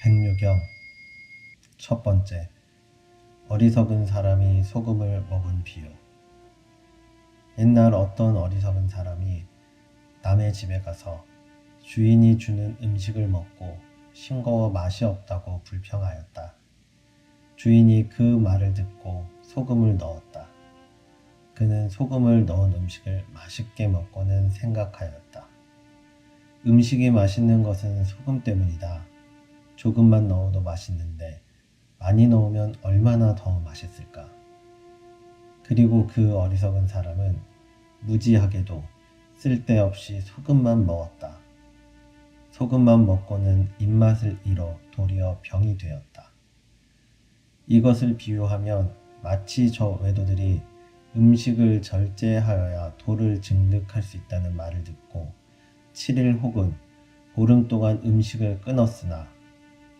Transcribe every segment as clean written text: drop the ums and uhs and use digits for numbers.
백류경. 첫 번째, 어리석은 사람이 소금을 먹은 비유. 옛날 어떤 어리석은 사람이 남의 집에 가서 주인이 주는 음식을 먹고 싱거워 맛이 없다고 불평하였다. 주인이 그 말을 듣고 소금을 넣었다. 그는 소금을 넣은 음식을 맛있게 먹고는 생각하였다. 음식이 맛있는 것은 소금 때문이다. 조금만 넣어도 맛있는데 많이 넣으면 얼마나 더 맛있을까? 그리고 그 어리석은 사람은 무지하게도 쓸데없이 소금만 먹었다. 소금만 먹고는 입맛을 잃어 도리어 병이 되었다. 이것을 비유하면 마치 저 외도들이 음식을 절제하여야 도를 증득할 수 있다는 말을 듣고 7일 혹은 보름 동안 음식을 끊었으나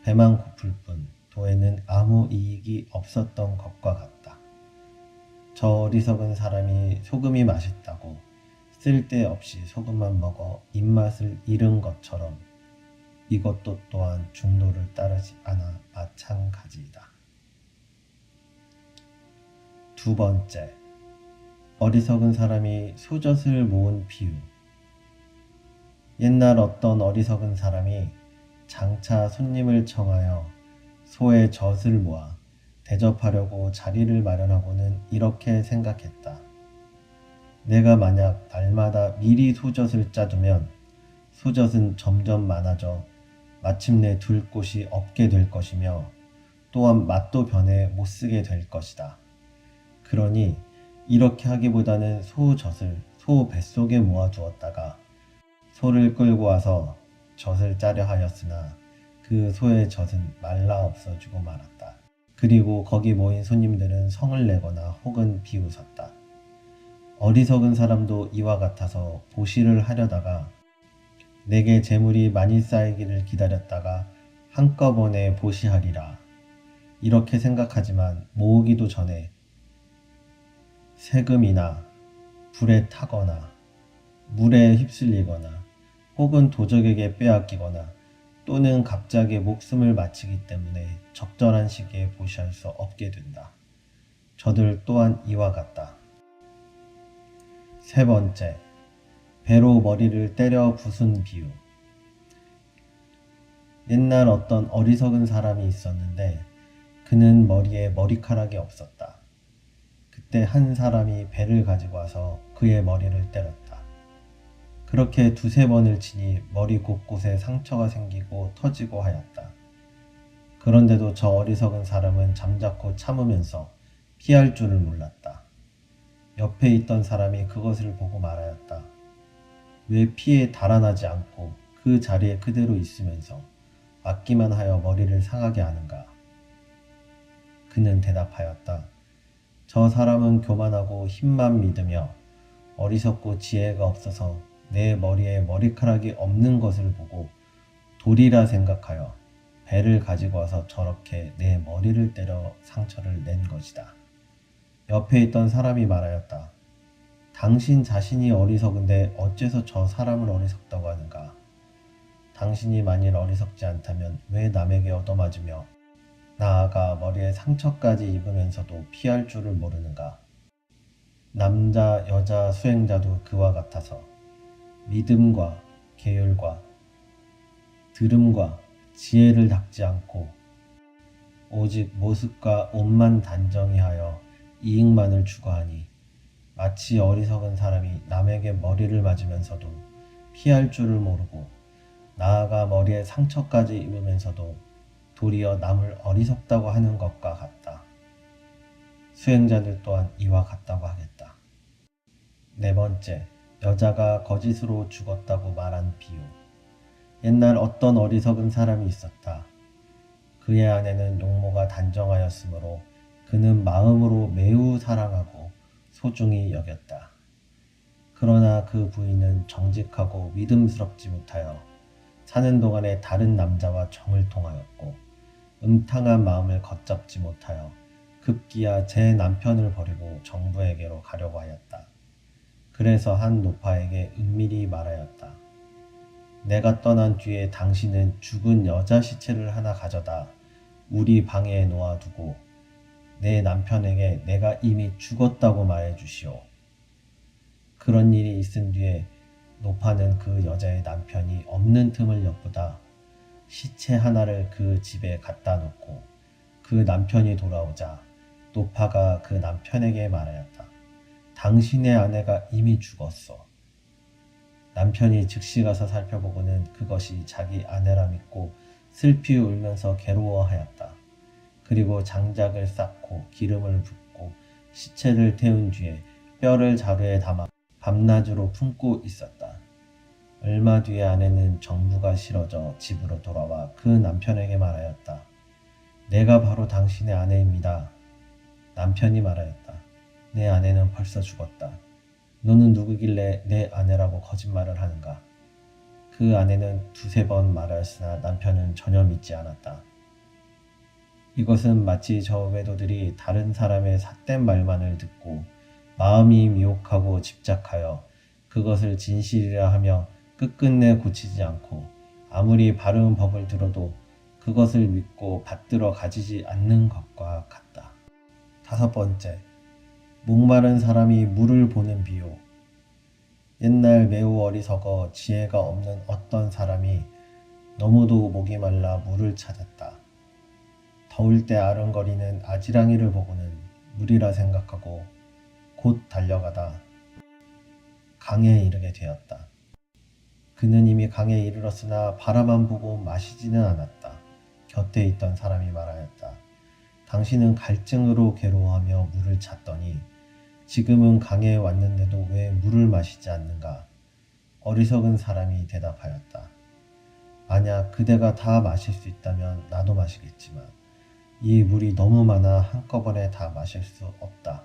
배만 고플 뿐 도에는 아무 이익이 없었던 것과 같다. 저 어리석은 사람이 소금이 맛있다고 쓸데없이 소금만 먹어 입맛을 잃은 것처럼 이것도 또한 중도를 따르지 않아 마찬가지이다. 두 번째, 어리석은 사람이 소젖을 모은 비유. 옛날 어떤 어리석은 사람이 장차 손님을 청하여 소의 젖을 모아 대접하려고 자리를 마련하고는 이렇게 생각했다. 내가 만약 날마다 미리 소젖을 짜두면 소젖은 점점 많아져 마침내 둘 곳이 없게 될 것이며 또한 맛도 변해 못쓰게 될 것이다. 그러니 이렇게 하기보다는 소젖을 소 뱃속에 모아두었다가 소를 끌고 와서 젖을 짜려 하였으나 그 소의 젖은 말라 없어지고 말았다. 그리고 거기 모인 손님들은 성을 내거나 혹은 비웃었다. 어리석은 사람도 이와 같아서 보시를 하려다가 내게 재물이 많이 쌓이기를 기다렸다가 한꺼번에 보시하리라. 이렇게 생각하지만 모으기도 전에 세금이나 불에 타거나 물에 휩쓸리거나 혹은 도적에게 빼앗기거나 또는 갑자기 목숨을 마치기 때문에 적절한 시기에 보시할 수 없게 된다. 저들 또한 이와 같다. 세 번째, 배로 머리를 때려 부순 비유. 옛날 어떤 어리석은 사람이 있었는데 그는 머리에 머리카락이 없었다. 그때 한 사람이 배를 가지고 와서 그의 머리를 때렸다. 그렇게 두세 번을 치니 머리 곳곳에 상처가 생기고 터지고 하였다. 그런데도 저 어리석은 사람은 잠자코 참으면서 피할 줄을 몰랐다. 옆에 있던 사람이 그것을 보고 말하였다. 왜 피에 달아나지 않고 그 자리에 그대로 있으면서 맞기만 하여 머리를 상하게 하는가? 그는 대답하였다. 저 사람은 교만하고 힘만 믿으며 어리석고 지혜가 없어서 내 머리에 머리카락이 없는 것을 보고 돌이라 생각하여 배를 가지고 와서 저렇게 내 머리를 때려 상처를 낸 것이다. 옆에 있던 사람이 말하였다. 당신 자신이 어리석은데 어째서 저 사람을 어리석다고 하는가? 당신이 만일 어리석지 않다면 왜 남에게 얻어맞으며 나아가 머리에 상처까지 입으면서도 피할 줄을 모르는가? 남자, 여자 수행자도 그와 같아서 믿음과 계율과 들음과 지혜를 닦지 않고 오직 모습과 옷만 단정히 하여 이익만을 추구하니 마치 어리석은 사람이 남에게 머리를 맞으면서도 피할 줄을 모르고 나아가 머리에 상처까지 입으면서도 도리어 남을 어리석다고 하는 것과 같다. 수행자들 또한 이와 같다고 하겠다. 네 번째, 여자가 거짓으로 죽었다고 말한 비유. 옛날 어떤 어리석은 사람이 있었다. 그의 아내는 용모가 단정하였으므로 그는 마음으로 매우 사랑하고 소중히 여겼다. 그러나 그 부인은 정직하고 믿음스럽지 못하여 사는 동안에 다른 남자와 정을 통하였고 음탕한 마음을 걷잡지 못하여 급기야 제 남편을 버리고 정부에게로 가려고 하였다. 그래서 한 노파에게 은밀히 말하였다. 내가 떠난 뒤에 당신은 죽은 여자 시체를 하나 가져다 우리 방에 놓아두고 내 남편에게 내가 이미 죽었다고 말해 주시오. 그런 일이 있은 뒤에 노파는 그 여자의 남편이 없는 틈을 엿보다 시체 하나를 그 집에 갖다 놓고 그 남편이 돌아오자 노파가 그 남편에게 말하였다. 당신의 아내가 이미 죽었어. 남편이 즉시 가서 살펴보고는 그것이 자기 아내라 믿고 슬피 울면서 괴로워하였다. 그리고 장작을 쌓고 기름을 붓고 시체를 태운 뒤에 뼈를 자루에 담아 밤낮으로 품고 있었다. 얼마 뒤에 아내는 정부가 싫어져 집으로 돌아와 그 남편에게 말하였다. 내가 바로 당신의 아내입니다. 남편이 말하였다. 내 아내는 벌써 죽었다. 너는 누구길래 내 아내라고 거짓말을 하는가? 그 아내는 두세 번 말하였으나 남편은 전혀 믿지 않았다. 이것은 마치 저 외도들이 다른 사람의 삿된 말만을 듣고 마음이 미혹하고 집착하여 그것을 진실이라 하며 끝끝내 고치지 않고 아무리 바른 법을 들어도 그것을 믿고 받들어 가지지 않는 것과 같다. 5번째, 목마른 사람이 물을 보는 비유. 옛날 매우 어리석어 지혜가 없는 어떤 사람이 너무도 목이 말라 물을 찾았다. 더울 때 아른거리는 아지랑이를 보고는 물이라 생각하고 곧 달려가다 강에 이르게 되었다. 그는 이미 강에 이르렀으나 바라만 보고 마시지는 않았다. 곁에 있던 사람이 말하였다. 당신은 갈증으로 괴로워하며 물을 찾더니 지금은 강에 왔는데도 왜 물을 마시지 않는가? 어리석은 사람이 대답하였다. 만약 그대가 다 마실 수 있다면 나도 마시겠지만 이 물이 너무 많아 한꺼번에 다 마실 수 없다.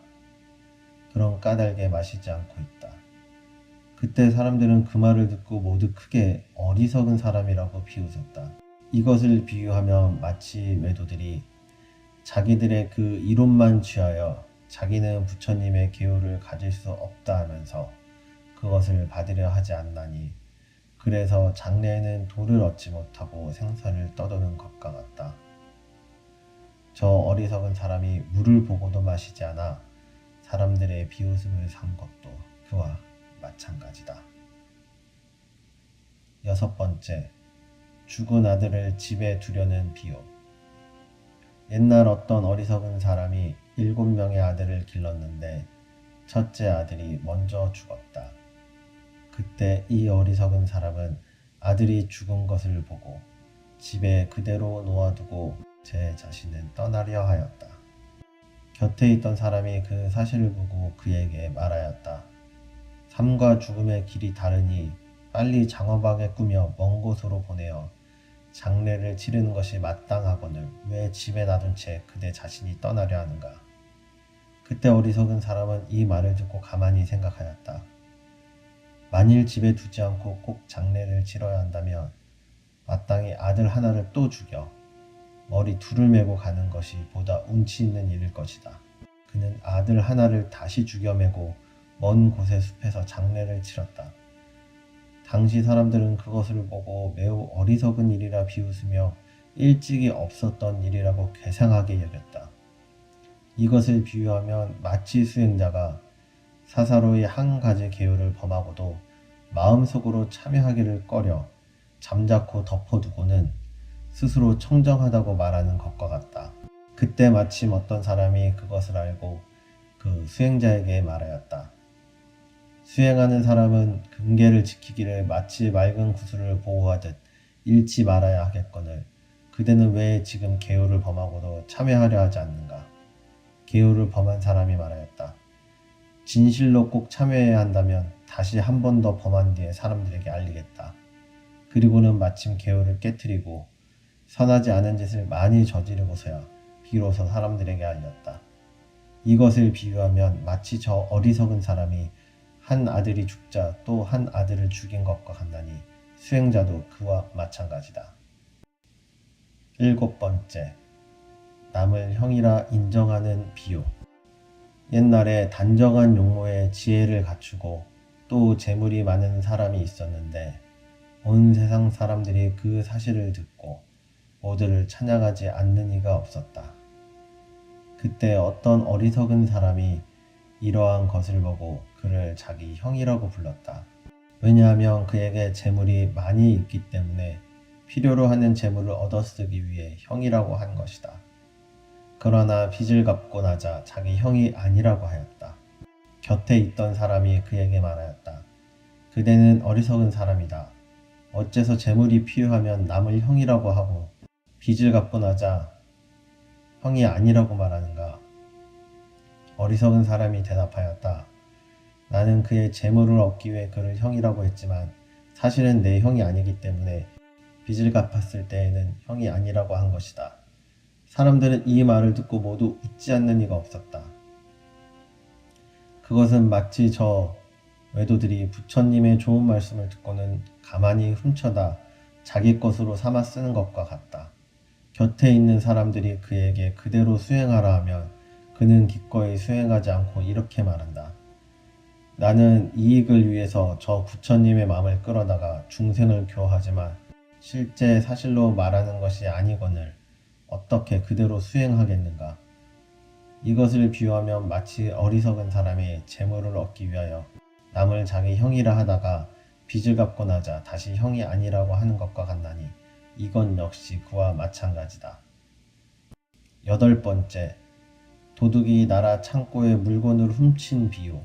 그런 까닭에 마시지 않고 있다. 그때 사람들은 그 말을 듣고 모두 크게 어리석은 사람이라고 비웃었다. 이것을 비유하면 마치 외도들이 자기들의 그 이론만 취하여 자기는 부처님의 계율을 가질 수 없다 하면서 그것을 받으려 하지 않나니 그래서 장래에는 돌을 얻지 못하고 생사를 떠도는 것과 같다. 저 어리석은 사람이 물을 보고도 마시지 않아 사람들의 비웃음을 산 것도 그와 마찬가지다. 6번째, 죽은 아들을 집에 두려는 비유. 옛날 어떤 어리석은 사람이 7명의 아들을 길렀는데 첫째 아들이 먼저 죽었다. 그때 이 어리석은 사람은 아들이 죽은 것을 보고 집에 그대로 놓아두고 제 자신은 떠나려 하였다. 곁에 있던 사람이 그 사실을 보고 그에게 말하였다. 삶과 죽음의 길이 다르니 빨리 장화방에 꾸며 먼 곳으로 보내어 장례를 치르는 것이 마땅하거늘 왜 집에 놔둔 채 그대 자신이 떠나려 하는가? 그때 어리석은 사람은 이 말을 듣고 가만히 생각하였다. 만일 집에 두지 않고 꼭 장례를 치러야 한다면 마땅히 아들 하나를 또 죽여 머리 둘을 메고 가는 것이 보다 운치 있는 일일 것이다. 그는 아들 하나를 다시 죽여 메고 먼 곳의 숲에서 장례를 치렀다. 당시 사람들은 그것을 보고 매우 어리석은 일이라 비웃으며 일찍이 없었던 일이라고 괴상하게 여겼다. 이것을 비유하면 마치 수행자가 사사로이 한 가지 계율을 범하고도 마음속으로 참여하기를 꺼려 잠자코 덮어두고는 스스로 청정하다고 말하는 것과 같다. 그때 마침 어떤 사람이 그것을 알고 그 수행자에게 말하였다. 수행하는 사람은 금계를 지키기를 마치 맑은 구슬을 보호하듯 잃지 말아야 하겠거늘 그대는 왜 지금 계율을 범하고도 참여하려 하지 않는가? 계율을 범한 사람이 말하였다. 진실로 꼭 참여해야 한다면 다시 한 번 더 범한 뒤에 사람들에게 알리겠다. 그리고는 마침 계율을 깨뜨리고 선하지 않은 짓을 많이 저지르고서야 비로소 사람들에게 알렸다. 이것을 비유하면 마치 저 어리석은 사람이 한 아들이 죽자 또 한 아들을 죽인 것과 같나니 수행자도 그와 마찬가지다. 7번째, 남을 형이라 인정하는 비유. 옛날에 단정한 용모에 지혜를 갖추고 또 재물이 많은 사람이 있었는데 온 세상 사람들이 그 사실을 듣고 모두를 찬양하지 않는 이가 없었다. 그때 어떤 어리석은 사람이 이러한 것을 보고 그를 자기 형이라고 불렀다. 왜냐하면 그에게 재물이 많이 있기 때문에 필요로 하는 재물을 얻어쓰기 위해 형이라고 한 것이다. 그러나 빚을 갚고 나자 자기 형이 아니라고 하였다. 곁에 있던 사람이 그에게 말하였다. 그대는 어리석은 사람이다. 어째서 재물이 필요하면 남을 형이라고 하고 빚을 갚고 나자 형이 아니라고 말하는가? 어리석은 사람이 대답하였다. 나는 그의 재물을 얻기 위해 그를 형이라고 했지만 사실은 내 형이 아니기 때문에 빚을 갚았을 때에는 형이 아니라고 한 것이다. 사람들은 이 말을 듣고 모두 웃지 않는 이가 없었다. 그것은 마치 저 외도들이 부처님의 좋은 말씀을 듣고는 가만히 훔쳐다 자기 것으로 삼아 쓰는 것과 같다. 곁에 있는 사람들이 그에게 그대로 수행하라 하면 그는 기꺼이 수행하지 않고 이렇게 말한다. 나는 이익을 위해서 저 부처님의 마음을 끌어다가 중생을 교화하지만 실제 사실로 말하는 것이 아니거늘 어떻게 그대로 수행하겠는가? 이것을 비유하면 마치 어리석은 사람이 재물을 얻기 위하여 남을 자기 형이라 하다가 빚을 갚고 나자 다시 형이 아니라고 하는 것과 같나니 이건 역시 그와 마찬가지다. 8번째, 도둑이 나라 창고에 물건을 훔친 비유.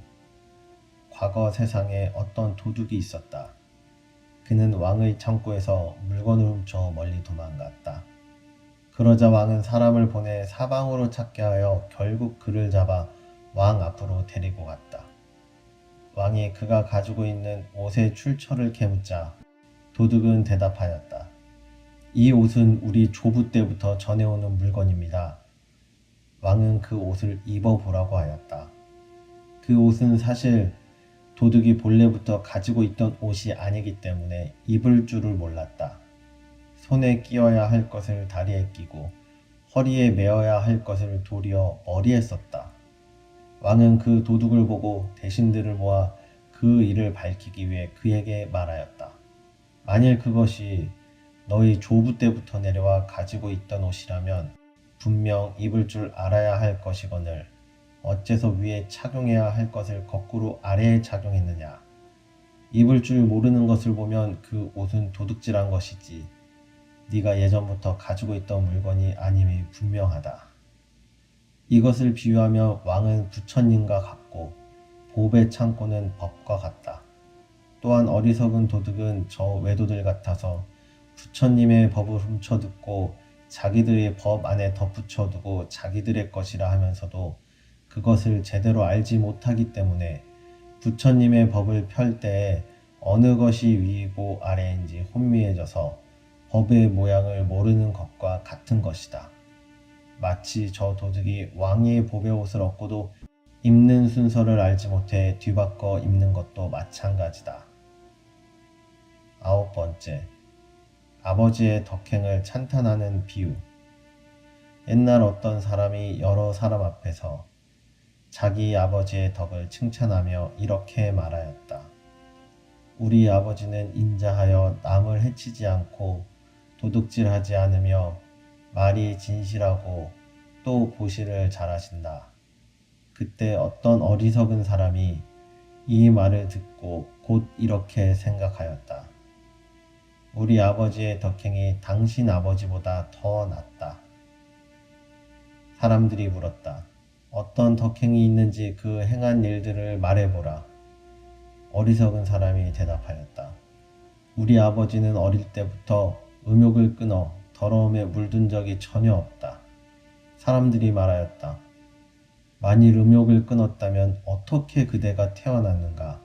과거 세상에 어떤 도둑이 있었다. 그는 왕의 창고에서 물건을 훔쳐 멀리 도망갔다. 그러자 왕은 사람을 보내 사방으로 찾게 하여 결국 그를 잡아 왕 앞으로 데리고 갔다. 왕이 그가 가지고 있는 옷의 출처를 캐묻자 도둑은 대답하였다. 이 옷은 우리 조부 때부터 전해오는 물건입니다. 왕은 그 옷을 입어보라고 하였다. 그 옷은 사실 도둑이 본래부터 가지고 있던 옷이 아니기 때문에 입을 줄을 몰랐다. 손에 끼어야 할 것을 다리에 끼고 허리에 메어야 할 것을 도리어 머리에 썼다. 왕은 그 도둑을 보고 대신들을 모아 그 일을 밝히기 위해 그에게 말하였다. 만일 그것이 너희 조부 때부터 내려와 가지고 있던 옷이라면 분명 입을 줄 알아야 할 것이거늘 어째서 위에 착용해야 할 것을 거꾸로 아래에 착용했느냐. 입을 줄 모르는 것을 보면 그 옷은 도둑질한 것이지 네가 예전부터 가지고 있던 물건이 아님이 분명하다. 이것을 비유하며 왕은 부처님과 같고 법의 창고는 법과 같다. 또한 어리석은 도둑은 저 외도들 같아서 부처님의 법을 훔쳐 듣고 자기들의 법 안에 덧붙여 두고 자기들의 것이라 하면서도 그것을 제대로 알지 못하기 때문에 부처님의 법을 펼 때에 어느 것이 위이고 아래인지 혼미해져서 법의 모양을 모르는 것과 같은 것이다. 마치 저 도둑이 왕의 법의 옷을 얻고도 입는 순서를 알지 못해 뒤바꿔 입는 것도 마찬가지다. 9번째, 아버지의 덕행을 찬탄하는 비유. 옛날 어떤 사람이 여러 사람 앞에서 자기 아버지의 덕을 칭찬하며 이렇게 말하였다. 우리 아버지는 인자하여 남을 해치지 않고 도둑질하지 않으며 말이 진실하고 또 보시를 잘하신다. 그때 어떤 어리석은 사람이 이 말을 듣고 곧 이렇게 생각하였다. 우리 아버지의 덕행이 당신 아버지보다 더 낫다. 사람들이 물었다. 어떤 덕행이 있는지 그 행한 일들을 말해보라. 어리석은 사람이 대답하였다. 우리 아버지는 어릴 때부터 음욕을 끊어 더러움에 물든 적이 전혀 없다. 사람들이 말하였다. 만일 음욕을 끊었다면 어떻게 그대가 태어났는가?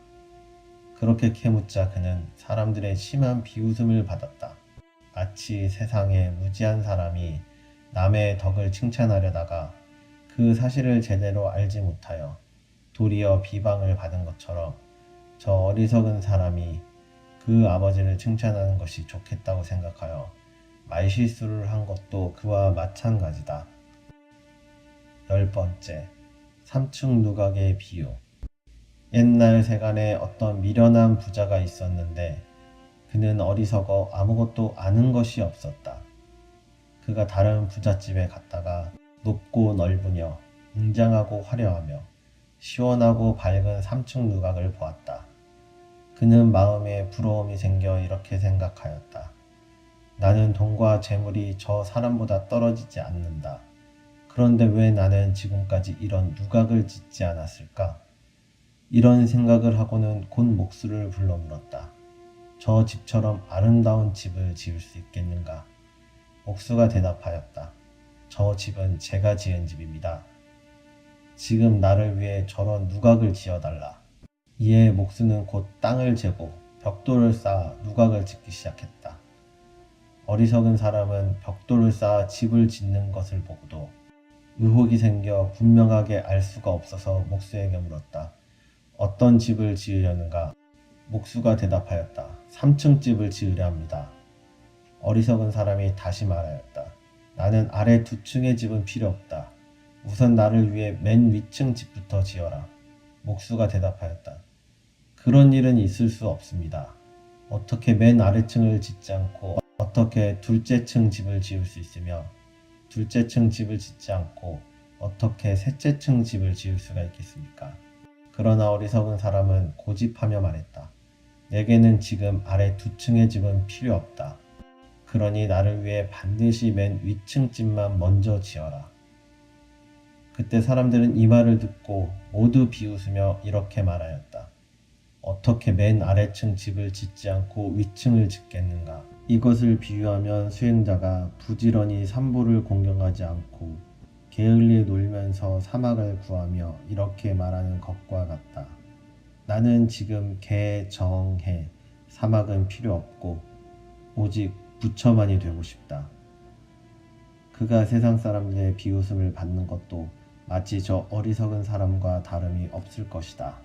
그렇게 캐묻자 그는 사람들의 심한 비웃음을 받았다. 마치 세상에 무지한 사람이 남의 덕을 칭찬하려다가 그 사실을 제대로 알지 못하여 도리어 비방을 받은 것처럼 저 어리석은 사람이 그 아버지를 칭찬하는 것이 좋겠다고 생각하여 말실수를 한 것도 그와 마찬가지다. 10번째, 삼층 누각의 비유. 옛날 세간에 어떤 미련한 부자가 있었는데 그는 어리석어 아무것도 아는 것이 없었다. 그가 다른 부잣집에 갔다가 높고 넓으며 웅장하고 화려하며 시원하고 밝은 3층 누각을 보았다. 그는 마음에 부러움이 생겨 이렇게 생각하였다. 나는 돈과 재물이 저 사람보다 떨어지지 않는다. 그런데 왜 나는 지금까지 이런 누각을 짓지 않았을까? 이런 생각을 하고는 곧 목수를 불러 물었다. 저 집처럼 아름다운 집을 지을 수 있겠는가? 목수가 대답하였다. 저 집은 제가 지은 집입니다. 지금 나를 위해 저런 누각을 지어달라. 이에 목수는 곧 땅을 재고 벽돌을 쌓아 누각을 짓기 시작했다. 어리석은 사람은 벽돌을 쌓아 집을 짓는 것을 보고도 의혹이 생겨 분명하게 알 수가 없어서 목수에게 물었다. 어떤 집을 지으려는가? 목수가 대답하였다. 3층 집을 지으려 합니다. 어리석은 사람이 다시 말하였다. 나는 아래 2층의 집은 필요 없다. 우선 나를 위해 맨 위층 집부터 지어라. 목수가 대답하였다. 그런 일은 있을 수 없습니다. 어떻게 맨 아래층을 짓지 않고 어떻게 둘째 층 집을 지을 수 있으며 둘째 층 집을 짓지 않고 어떻게 셋째 층 집을 지을 수가 있겠습니까? 그러나 어리석은 사람은 고집하며 말했다. 내게는 지금 아래 2층의 집은 필요 없다. 그러니 나를 위해 반드시 맨 위층 집만 먼저 지어라. 그때 사람들은 이 말을 듣고 모두 비웃으며 이렇게 말하였다. 어떻게 맨 아래층 집을 짓지 않고 위층을 짓겠는가? 이것을 비유하면 수행자가 부지런히 산보를 공경하지 않고 게을리에 놀면서 사막을 구하며 이렇게 말하는 것과 같다. 나는 지금 개정해 사막은 필요 없고 오직 부처만이 되고 싶다. 그가 세상 사람들의 비웃음을 받는 것도 마치 저 어리석은 사람과 다름이 없을 것이다.